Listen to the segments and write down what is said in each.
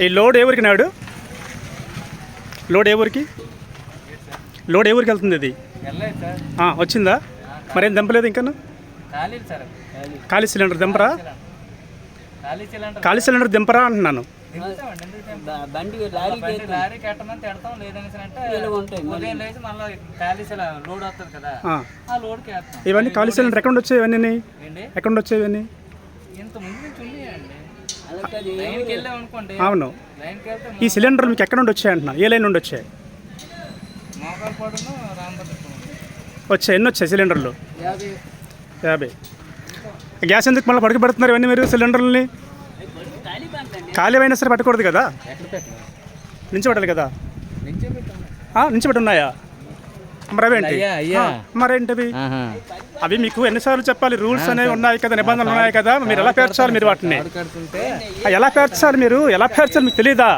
ఈ లోడ్ ఏ ఊరికి నాడు? లోడ్ ఏ ఊరికి వెళ్తుంది? ఇది వచ్చిందా? మరేం దింపలేదు ఇంకా? ఖాళీ సిలిండర్ దింపరా? ఖాళీ సిలిండర్ దింపరా అంటున్నాను. ఇవన్నీ ఖాళీ సిలిండర్ ఎక్కడ వచ్చాయి? ఇవన్నీ ఎక్కడ వచ్చాయి? ఇవన్నీ అవును. ఈ సిలిండర్ మీకు ఎక్కడ నుండి వచ్చాయి అంటున్నా? ఏ లైన్ నుండి వచ్చాయి? వచ్చాయి. ఎన్ని వచ్చాయి సిలిండర్లు? 50. గ్యాస్ ఎందుకు మళ్ళీ పడుకు పెడుతున్నారు ఇవన్నీ మీరు సిలిండర్లని? ఖాళీ అయినా సరే పట్టకూడదు కదా, నుంచి పెట్టాలి కదా. నుంచి పెట్టి ఉన్నాయా? మరేంటి? మరేంటివి? అవి మీకు ఎన్నిసార్లు చెప్పాలి? రూల్స్ అనేవి ఉన్నాయి కదా, నిబంధనలు ఉన్నాయి కదా, మీరు ఎలా పేర్చాలి? మీరు వాటిని ఎలా పేర్చాలి? మీరు ఎలా పేర్చాలి మీకు తెలీదా?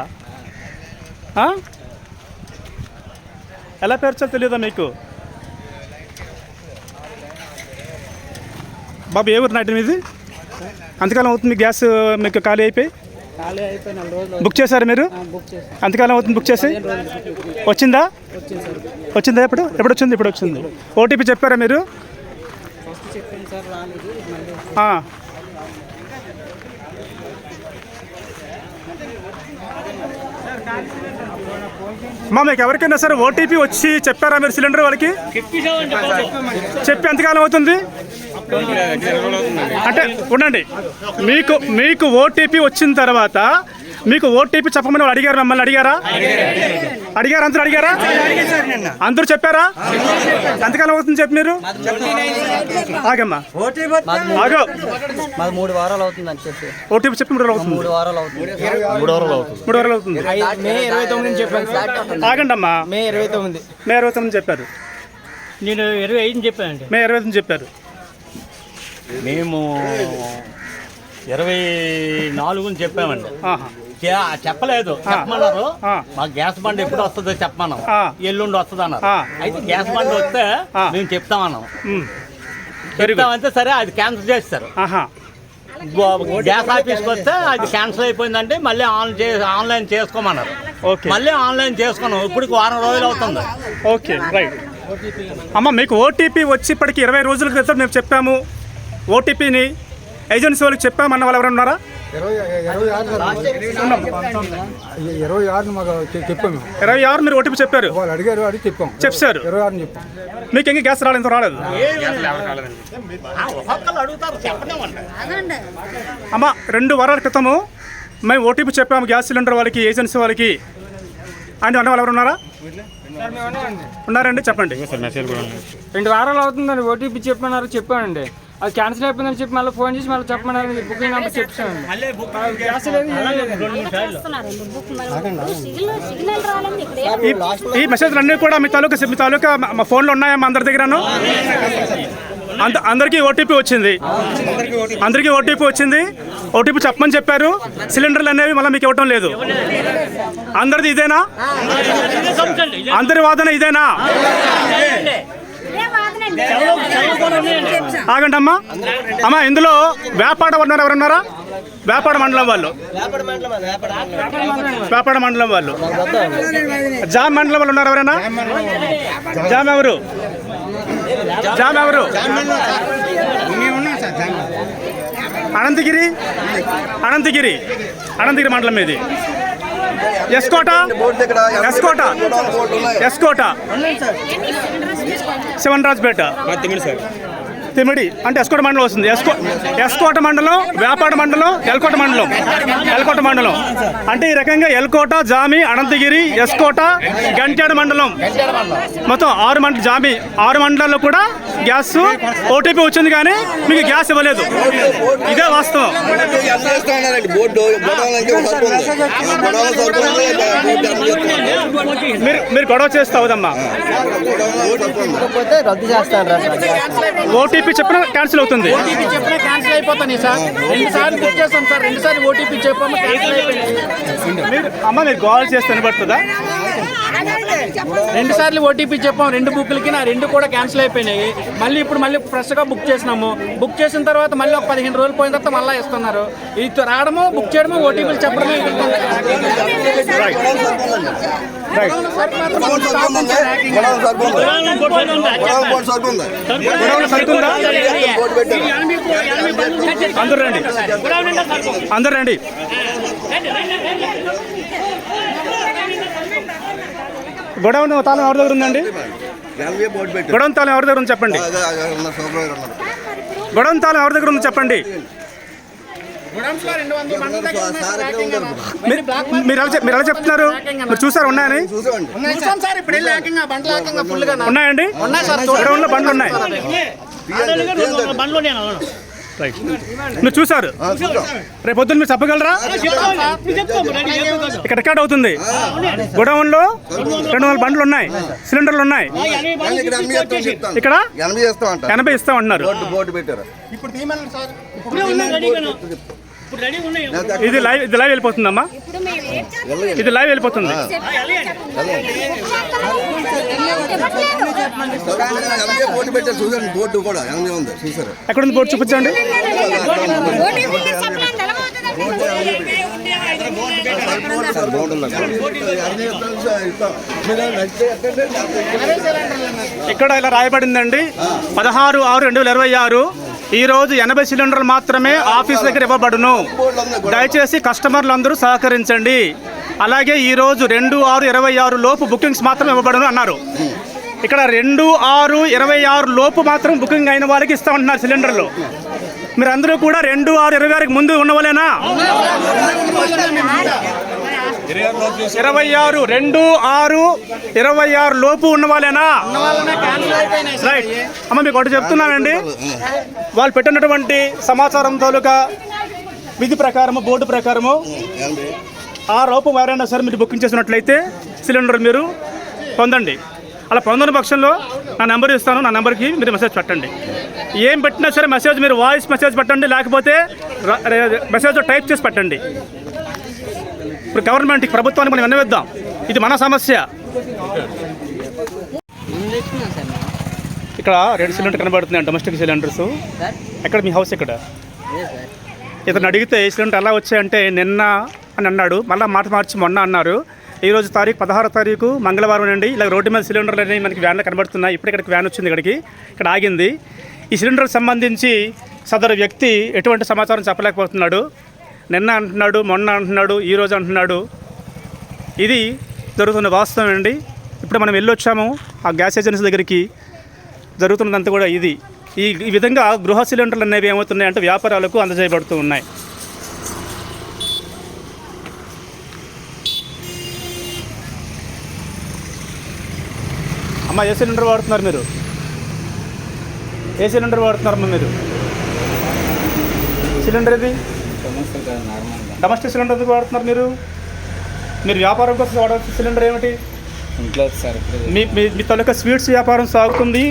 ఎలా పేర్చాలి తెలీదా మీకు? బాబు ఏ ఊరు నాటి మీది? అంతకాలం అవుతుంది గ్యాస్ మీకు ఖాళీ అయిపోయి? బుక్ చేశారు మీరు? అంతకాలం అవుతుంది బుక్ చేసి? వచ్చిందా? ఎప్పుడు వచ్చింది? ఇప్పుడు వచ్చింది. ఓటీపీ చెప్పారా మీరు? మా మీకు ఎవరికైనా సరే ఓటీపీ వచ్చి చెప్పారా మీరు సిలిండర్ వాళ్ళకి? చెప్పి ఎంతకాలం అవుతుంది అంటే? ఉండండి, మీకు ఓటీపీ వచ్చిన తర్వాత మీకు ఓటీపీ చెప్పమని వాళ్ళు అడిగారు? మిమ్మల్ని అడిగారా? అందరూ అడిగారా? అందరూ చెప్పారా? ఎంతకాలం అవుతుంది చెప్పి మీరు? ఆగమ్మా, ఆగో. 3 వారాలు అవుతుంది అని చెప్పి ఓటీపీ చెప్పి 3 వారాలు అవుతుంది. 3 వారాలు అవుతుంది. 3 వారాలు అవుతుంది. మే 29 చెప్పాను. ఆగండి అమ్మా. మే 29 చెప్పారు. నేను 25 చెప్పానండి. మే 25 చెప్పారు. మేము 24 చెప్పామండి. చెప్పలేదు, చెప్పమన్నారు. మా గ్యాస్ బండ్ ఎప్పుడు వస్తుందో చెప్పమన్నాం. ఎల్లుండి వస్తుంది అన్నారు. అయితే గ్యాస్ బండ్ వస్తే మేము చెప్తామన్నాం. చెప్తామంటే సరే అది క్యాన్సిల్ చేస్తారు. గ్యాస్ ఆఫీస్కి వస్తే అది క్యాన్సిల్ అయిపోయిందంటే మళ్ళీ ఆన్లైన్ చేసుకోమన్నారు. మళ్ళీ ఆన్లైన్ చేసుకున్నాం. ఇప్పుడు వారం రోజులు అవుతుంది. Okay, right. అమ్మ మీకు ఓటీపీ వచ్చి ఇప్పటికి 20 రోజుల క్రితం మేము చెప్పాము. ఓటీపీని ఏజెన్సీ వాళ్ళకి చెప్పామన్న వాళ్ళు ఎవరు ఉన్నారా? 26 మాకు చెప్పాము. 26 మీరు ఓటీపీ చెప్పారు. వాళ్ళు అడిగారు, అడిగి చెప్పాం. చెప్పారు. 26 చెప్పాం. మీకు ఇంకా గ్యాస్ రాలేదు? రాలేదు. అమ్మ 2 వారాల క్రితము మేము ఓటీపీ చెప్పాము గ్యాస్ సిలిండర్ వాళ్ళకి, ఏజెన్సీ వాళ్ళకి అని అన్న వాళ్ళు ఎవరు ఉన్నారా? ఉన్నారండి, చెప్పండి. 2 వారాలు అవుతుందండి. ఓటీపీ చెప్పానండి. అది క్యాన్సిల్ అయిపోయిందని చెప్పి మళ్ళీ ఫోన్ చేసి మళ్ళీ చెప్పమన్నారు. బుకింగ్ నెంబర్ చెప్పాను. ఈ మెసేజ్లు అన్నీ కూడా మీ తాలూకా మా ఫోన్లో ఉన్నాయా? మా అందరి దగ్గరను అందరికీ ఓటీపీ వచ్చింది. ఓటీపీ చెప్పమని చెప్పారు. సిలిండర్లు అనేవి మళ్ళీ మీకు ఇవ్వటం లేదు. అందరిది ఇదేనా? అందరి వాదన ఇదేనా? ఆగండి అమ్మా. ఇందులో వ్యాపార ఎవరున్నారా? వ్యాపార మండలం వాళ్ళు, జామ్ మండలం వాళ్ళు ఉన్నారు ఎవరైనా? జామ్ ఎవరు? అనంతగిరి మండలం ఇది. ఎస్కోట శివన్రాజ్పేట, తిమిడి అంటే ఎస్కోట మండలం వస్తుంది. ఎస్కోట మండలం, వ్యాపార మండలం, ఎల్కోట మండలం అంటే ఈ రకంగా ఎల్కోట, జామి, అనంతగిరి, ఎస్కోట, గంట్యాడ మండలం, మొత్తం 6 మండలం. జామి 6 మండలాల్లో కూడా గ్యాస్ ఓటీపీ వచ్చింది కానీ మీకు గ్యాస్ ఇవ్వలేదు. ఇదే వాస్తవం. మీరు గొడవ చేస్తే అవుదమ్మా. ఓటీపీ చెప్పినా క్యాన్సిల్ అవుతుంది. మీరు గోల్ చేస్తే వినబడుతుందా? 2 సార్లు ఓటీపీ చెప్పాం 2 బుక్లకి, నా 2 కూడా క్యాన్సిల్ అయిపోయినాయి. మళ్ళీ ఫ్రెష్గా బుక్ చేసినాము. బుక్ చేసిన తర్వాత మళ్ళీ ఒక 15 రోజులు పోయిన తర్వాత మళ్ళీ ఇస్తున్నారు. ఇది రావడము, బుక్ చేయడము, ఓటీపీలు చెప్పడమే. అందరు రండి. గొడవన్ తాళం ఎవరి దగ్గర ఉందండి? గొడవన్ తాళం ఎవరి దగ్గర ఉంది చెప్పండి. గొడవన్ తాళం ఎవరి దగ్గర ఉంది చెప్పండి. మీరు ఎలా చెప్తున్నారు? మీరు చూసారు ఉన్నాయని? ఉన్నాయండి, గొడవన్లో బండ్లు ఉన్నాయి. రైట్, మీరు చూసారు. రేపు పొద్దున్న మీరు చెప్పగలరా? ఇక్కడ రికార్డ్ అవుతుంది. గోడౌన్లో 200 బండ్లు ఉన్నాయి, సిలిండర్లు ఉన్నాయి. ఇక్కడ 80 ఇస్తామంటున్నారు. ఇది లైవ్ వెళ్ళిపోతుందమ్మా, ఇది లైవ్ వెళ్ళిపోతుంది. ఎక్కడ ఉంది బోర్డు చూపించండి. ఇక్కడ ఇలా రాయబడిందండి 16/6/2026. ఈ రోజు 80 సిలిండర్లు మాత్రమే ఆఫీస్ దగ్గర ఇవ్వబడును. దయచేసి కస్టమర్లు అందరూ సహకరించండి. అలాగే ఈ రోజు 2/6/26 లోపు బుకింగ్స్ మాత్రం ఇవ్వబడును అన్నారు. ఇక్కడ 2/6/26 లోపు మాత్రం బుకింగ్ అయిన వాళ్ళకి ఇస్తామంటున్నారు సిలిండర్లు. మీరందరూ కూడా 2/6/26 ముందు ఉన్నవాళ్ళేనా? 2/6/26 లోపు ఉన్న వాళ్ళేనా? రైట్ అమ్మ, మీకు ఒకటి చెప్తున్నానండి. వాళ్ళు పెట్టినటువంటి సమాచారం తాలూకా విధి ప్రకారము, బోర్డు ప్రకారము ఆ లోపు ఎవరైనా సరే మీరు బుకింగ్ చేసినట్లయితే సిలిండర్ మీరు పొందండి. అలా పొందని పక్షంలో నా నెంబర్ ఇస్తాను, నా నెంబర్కి మీరు మెసేజ్ పెట్టండి. ఏం పెట్టినా సరే మెసేజ్ మీరు వాయిస్ మెసేజ్ పెట్టండి, లేకపోతే మెసేజ్ టైప్ చేసి పెట్టండి. ఇప్పుడు గవర్నమెంట్కి, ప్రభుత్వానికి మనం విన్నవిద్దాం, ఇది మన సమస్య. ఇక్కడ 2 సిలిండర్ కనబడుతున్నాయి, డొమెస్టిక్ సిలిండర్స్. ఎక్కడ మీ హౌస్ ఎక్కడ? ఇతను అడిగితే సిలిండర్ ఎలా వచ్చాయంటే నిన్న అని అన్నాడు, మళ్ళీ మాట మార్చి మొన్న అన్నారు. ఈరోజు 16వ తారీఖు మంగళవారం అండి. ఇలా రోడ్డు మీద సిలిండర్లు అనేవి మనకి వ్యాన్లు కనబడుతున్నాయి. ఇప్పుడు ఇక్కడికి వ్యాన్ వచ్చింది, ఇక్కడ ఆగింది. ఈ సిలిండర్కి సంబంధించి సదరు వ్యక్తి ఎటువంటి సమాచారం చెప్పలేకపోతున్నాడు. నిన్న అంటున్నాడు, మొన్న అంటున్నాడు, ఈరోజు అంటున్నాడు. ఇది జరుగుతున్న వాస్తవం అండి. ఇప్పుడు మనం వెళ్ళొచ్చాము ఆ గ్యాస్ ఏజెన్సీ దగ్గరికి. జరుగుతున్నదంతా కూడా ఇది. ఈ విధంగా గృహ సిలిండర్లు అనేవి ఏమవుతున్నాయంటే వ్యాపారాలకు అందజేయబడుతూ ఉన్నాయి. అమ్మ, ఏ సిలిండర్ వాడుతున్నారు మీరు? ఏ సిలిండర్ వాడుతున్నారమ్మా మీరు? సిలిండర్ ఇది డొమెస్టిక్ సిలిండర్ ఎందుకు వాడుతున్నారు మీరు? మీరు వ్యాపారం కోసం వాడాల్సిన సిలిండర్ ఏమిటి? మీ తాలూకా స్వీట్స్ వ్యాపారం సాగుతుంది.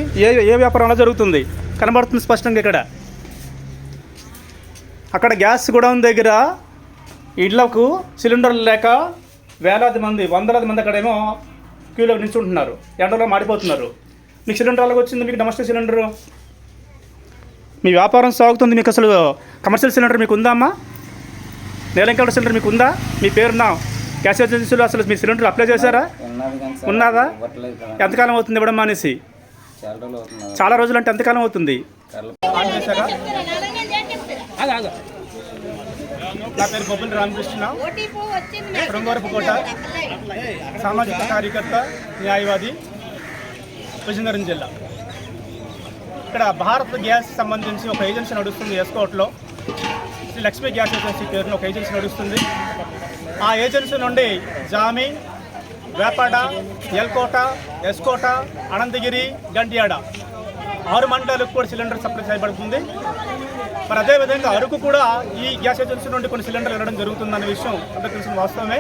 ఏ వ్యాపారంలో జరుగుతుంది కనబడుతుంది స్పష్టంగా. అక్కడ గ్యాస్ గోడౌన్ దగ్గర ఇళ్లకు సిలిండర్లు లేక వేలాది మంది, వందలాది మంది అక్కడేమో క్యూలో నిల్చుంటున్నారు, ఎండలో మాడిపోతున్నారు. మీకు సిలిండర్ అలాగ వచ్చింది? మీకు డొమెస్టిక్ సిలిండరు, మీ వ్యాపారం సాగుతుంది. మీకు అసలు కమర్షియల్ సిలిండర్ మీకు ఉందా అమ్మా? నీలంకడ సిలిండర్ మీకు ఉందా? మీ పేరున్న గ్యాస్ ఏజెన్సీలో అసలు మీ సిలిండర్ అప్లై చేశారా? ఉన్నదా? ఎంతకాలం అవుతుంది ఇవ్వడం మానేసి? చాలా రోజులు. అంటే ఎంతకాలం అవుతుంది? నా పేరు బొబ్బిలి రామకృష్ణ, శృంగారపుకోట, సామాజిక కార్యకర్త, న్యాయవాది, విజయనగరం జిల్లా. ఇక్కడ భారత్ గ్యాస్ సంబంధించి ఒక ఏజెన్సీ నడుస్తుంది ఎస్కోట్లో. శ్రీ లక్ష్మీ గ్యాస్ ఏజెన్సీ పేరున ఒక ఏజెన్సీ నడుస్తుంది. ఆ ఏజెన్సీ నుండి జామి, వేపాడ, ఎల్కోట, ఎస్కోట, అనంతగిరి, గంట్యాడ 6 మండలాలకు కూడా సిలిండర్ సప్లై చేయబడుతుంది. మరి అదేవిధంగా అరకు కూడా ఈ గ్యాస్ ఏజెన్సీ నుండి కొన్ని సిలిండర్లు వెళ్ళడం జరుగుతుందనే విషయం అందరికీ తెలిసిన వాస్తవమే.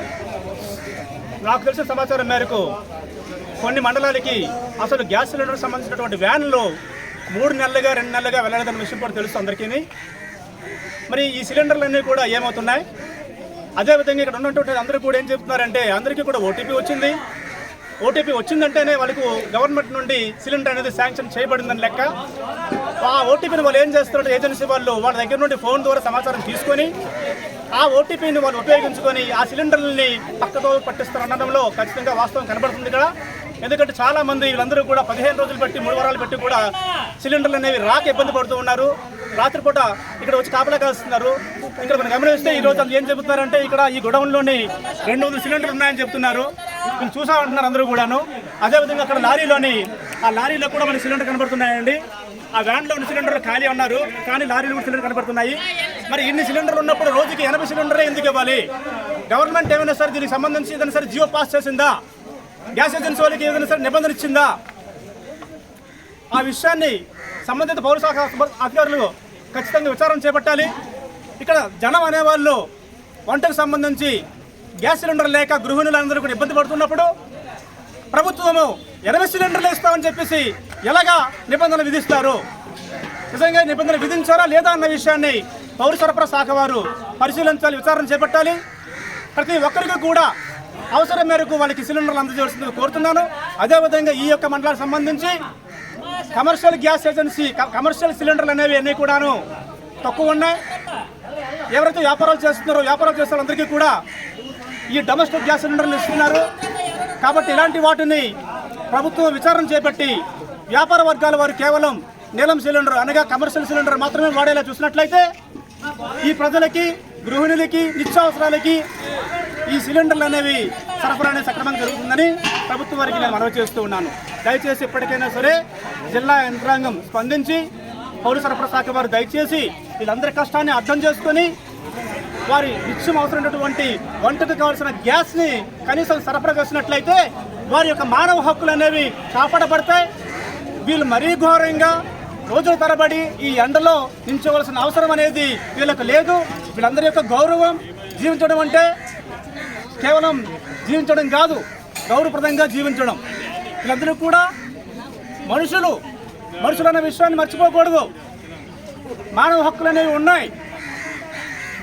నాకు తెలిసిన సమాచారం మేరకు కొన్ని మండలాలకి అసలు గ్యాస్ సిలిండర్ సంబంధించినటువంటి వ్యాన్లు 3 నెలలుగా 2 నెలలుగా వెళ్ళలేదన్న విషయం కూడా తెలుసు అందరికీ. మరి ఈ సిలిండర్లన్నీ కూడా ఏమవుతున్నాయి? అదేవిధంగా ఇక్కడ ఉన్నటువంటి అందరూ కూడా ఏం చెప్తున్నారంటే అందరికీ కూడా ఓటీపీ వచ్చింది, ఓటీపీ వచ్చిందంటేనే వాళ్ళకు గవర్నమెంట్ నుండి సిలిండర్ అనేది శాంక్షన్ చేయబడిందని లెక్క. ఆ ఓటీపీని వాళ్ళు ఏం చేస్తున్నారు, ఏజెన్సీ వాళ్ళు వాళ్ళ దగ్గర నుండి ఫోన్ ద్వారా సమాచారం తీసుకొని ఆ ఓటీపీని వాళ్ళు ఉపయోగించుకొని ఆ సిలిండర్లని పక్కతో పట్టిస్తారనడంలో ఖచ్చితంగా వాస్తవం కనబడుతుంది ఇక్కడ. ఎందుకంటే చాలా మంది వీళ్ళందరూ కూడా 15 రోజులు బట్టి 3 వారాలు బట్టి కూడా సిలిండర్లు అనేవి రాక ఇబ్బంది పడుతూ ఉన్నారు. రాత్రిపూట ఇక్కడ వచ్చి కాపలా కాస్తున్నారు. ఇక్కడ మనం గమనిస్తే ఈ రోజు ఏం చెబుతున్నారంటే ఇక్కడ ఈ గొడవన్లోని 200 సిలిండర్లు ఉన్నాయని చెప్తున్నారు. మేము చూసామంటున్నారు అందరూ కూడాను. అదేవిధంగా అక్కడ ఆ లారీలో కూడా మనకి సిలిండర్ కనబడుతున్నాయండి. ఆ వ్యాన్లో ఉన్న సిలిండర్లు ఖాళీ ఉన్నారు, కానీ లారీలో కూడా సిలిండర్ కనబడుతున్నాయి. మరి ఇన్ని సిలిండర్లు ఉన్నప్పుడు రోజుకి 80 సిలిండరే ఎందుకు ఇవ్వాలి? గవర్నమెంట్ ఏమైనా సరే దీనికి సంబంధించి ఏదైనా సరే జియో పాస్ చేసిందా? గ్యాస్ ఏజెన్సీ వాళ్ళకి ఏదైనా సరే నిబంధన ఇచ్చిందా? ఆ విషయాన్ని సంబంధిత పౌర శాఖ అధికారులు ఖచ్చితంగా విచారణ చేపట్టాలి. ఇక్కడ జనం అనేవాళ్ళు వంటకు సంబంధించి గ్యాస్ సిలిండర్ లేక గృహిణులందరూ కూడా ఇబ్బంది పడుతున్నప్పుడు ప్రభుత్వము 80 సిలిండర్లు ఇస్తామని చెప్పేసి ఎలాగా నిబంధనలు విధిస్తారు? నిజంగా నిబంధనలు విధించారా లేదా అన్న విషయాన్ని పౌర సరఫరా శాఖ వారు పరిశీలించాలి, విచారణ చేపట్టాలి. ప్రతి ఒక్కరికి కూడా అవసరం మేరకు వాళ్ళకి సిలిండర్లు అందజేయాల్సిందిగా కోరుతున్నాను. అదేవిధంగా ఈ యొక్క మండలానికి సంబంధించి కమర్షియల్ గ్యాస్ ఏజెన్సీ కమర్షియల్ సిలిండర్లు అనేవి అన్నీ కూడాను తక్కువ ఉన్నాయి. ఎవరైతే వ్యాపారాలు చేస్తున్నారో వ్యాపారాలు చేసే వాళ్ళందరికీ కూడా ఈ డొమెస్టిక్ గ్యాస్ సిలిండర్లు ఇస్తున్నారు. కాబట్టి ఇలాంటి వాటిని ప్రభుత్వం విచారణ చేపట్టి వ్యాపార వర్గాల వారు కేవలం నీలం సిలిండర్ అనగా కమర్షియల్ సిలిండర్ మాత్రమే వాడేలా చూసినట్లయితే ఈ ప్రజలకి గృహిణులకి నిత్యావసరాలకి ఈ సిలిండర్లు అనేవి సరఫరా అనేది సక్రమంగా జరుగుతుందని ప్రభుత్వం వారికి నేను మనవి చేస్తూ ఉన్నాను. దయచేసి ఇప్పటికైనా సరే జిల్లా యంత్రాంగం స్పందించి పౌర సరఫరా శాఖ వారు దయచేసి వీళ్ళందరి కష్టాన్ని అర్థం చేసుకొని వారి నిత్యం అవసరమైనటువంటి వంటకు కావాల్సిన గ్యాస్ని కనీసం సరఫరా చేసినట్లయితే వారి యొక్క మానవ హక్కులు అనేవి కాపాడబడతాయి. వీళ్ళు మరీ ఘోరంగా రోజుల తరబడి ఈ ఎండలో నిల్చోవలసిన అవసరం అనేది వీళ్ళకు లేదు. వీళ్ళందరి యొక్క గౌరవం జీవించడం అంటే కేవలం జీవించడం కాదు, గౌరవప్రదంగా జీవించడం. వీళ్ళందరూ కూడా మనుషులు అనే విషయాన్ని మర్చిపోకూడదు. మానవ హక్కులు అనేవి ఉన్నాయి.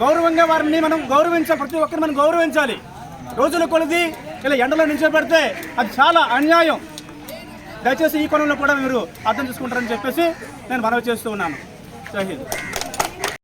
గౌరవంగా వారిని మనం గౌరవించాలి, ప్రతి ఒక్కరిని మనం గౌరవించాలి. రోజుల కొలది ఇలా ఎండలో నిల్చోబెడితే అది చాలా అన్యాయం. దయచేసి ఈ కోణంలో కూడా మీరు అర్థం చేసుకుంటారని చెప్పేసి నేను మనవి చేస్తూ ఉన్నాను. జై హింద్.